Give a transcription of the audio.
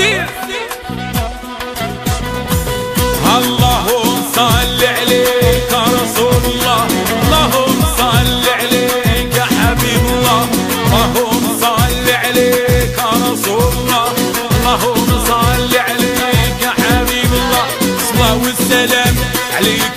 سير. اللهم صل عليك يا رسول الله، اللهم صل عليك يا حبيب الله، اللهم صل عليك يا رسول الله، اللهم صل عليك يا حبيب الله. الصلاة والسلام عليك